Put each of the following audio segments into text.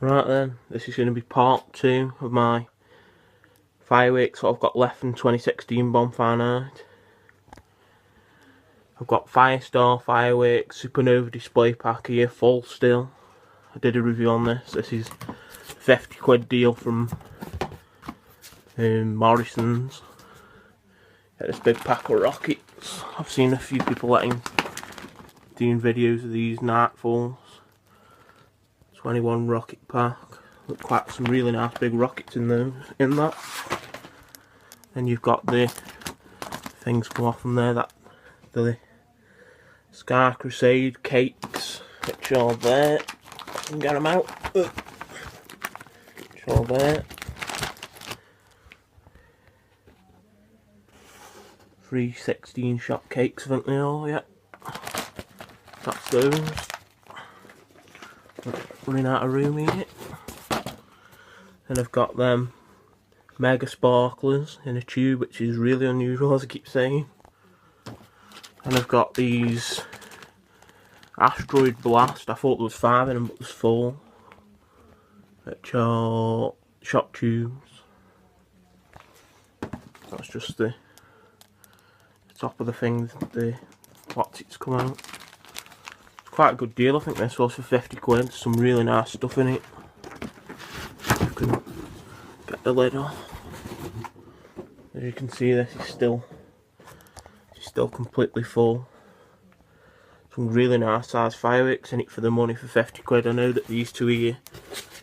Right then, this is going to be part 2 of my fireworks what I've got left from 2016 bonfire night. I've got Firestar fireworks supernova display pack here, full still. I did a review on this. This is £50 deal from Morrison's. Get this big pack of rockets. I've seen a few people doing videos of these nightfalls. 21 rocket pack. Look, quite some really nice big rockets in that. Then you've got the things come off from there, that the Sky Crusade cakes, which are there. I can get them out. Which are there. 3 16-shot cakes, I think they are, yeah. That's those. Running out of room here. And I've got them mega sparklers in a tube, which is really unusual, as I keep saying. And I've got these Asteroid Blast. I thought there was 5 in them, but there's 4. Which are shot tubes. That's just the top of the things, the plastics come out. It's quite a good deal, I think this was for £50. Some really nice stuff in it. You can get the lid off. As you can see, this is still completely full. Some really nice size fireworks in it for the money for £50. I know that these two here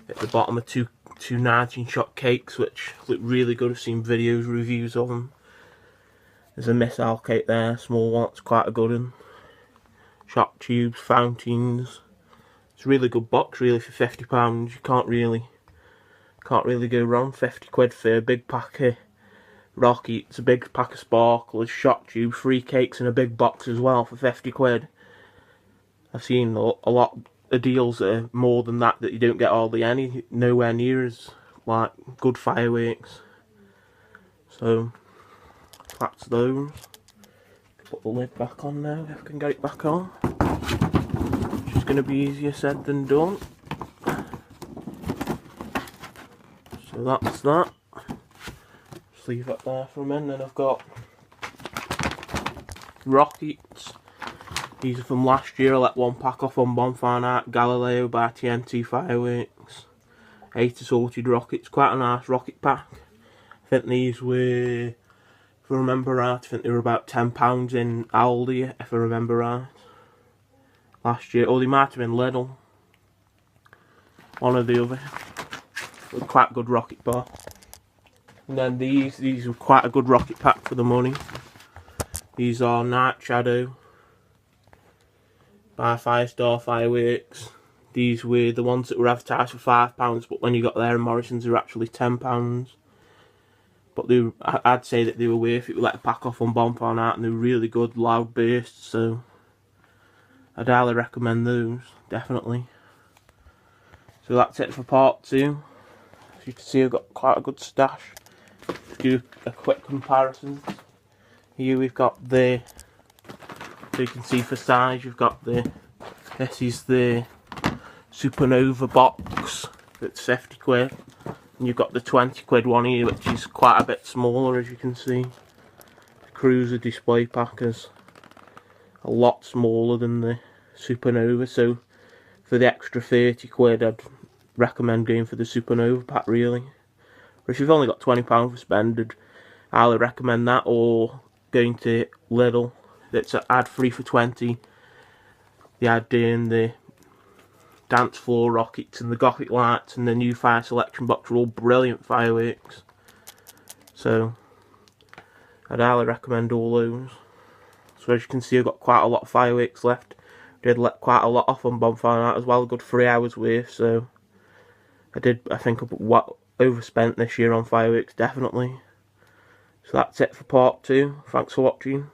at the bottom are two 19-shot cakes, which look really good. I've seen videos, reviews of them. There's a missile cake there, small one, it's quite a good one. Shot tubes, fountains. It's a really good box, really, for £50. You can't really go wrong. £50 for a big pack of rockets, a big pack of sparklers, shot tubes, 3 cakes in a big box as well for £50. I've seen a lot of deals that are more than that you don't get nowhere near as like good fireworks. So that's those. Put the lid back on now if I can get it back on. Which is going to be easier said than done. So that's that. Just leave it there for a minute. Then I've got rockets. These are from last year. I let one pack off on bonfire night. Galileo by TNT Fireworks. 8 assorted rockets. Quite a nice rocket pack. I think these were, if I remember right, I think they were about £10 in Aldi, if I remember right. Last year. Or they might have been Lidl. One or the other. But quite a good rocket bar. And then these were quite a good rocket pack for the money. These are Night Shadow by Firestar Fireworks. These were the ones that were advertised for £5, but when you got there in Morrison's they were actually £10. But I'd say that they were worth it. We let a pack off on bonfire night and they were really good, loud bursts, so I'd highly recommend those, definitely. So that's it for part 2. As you can see, I've got quite a good stash. To do a quick comparison. Here we've got so you can see for size, you've got this is the supernova box that's £50. And you've got the £20 one here, which is quite a bit smaller, as you can see. The cruiser display pack is a lot smaller than the supernova, so for the extra £30 I'd recommend going for the supernova pack, really. But if you've only got £20 for spend, I'd highly recommend that, or going to Lidl. That's an ad free for 20. They had in the dance floor rockets and the gothic lights and the new fire selection box are all brilliant fireworks. So I'd highly recommend all those. So as you can see, I've got quite a lot of fireworks left. Did let quite a lot off on bonfire night as well, a good 3 hours worth. So I think I overspent this year on fireworks, definitely. So that's it for part 2. Thanks for watching.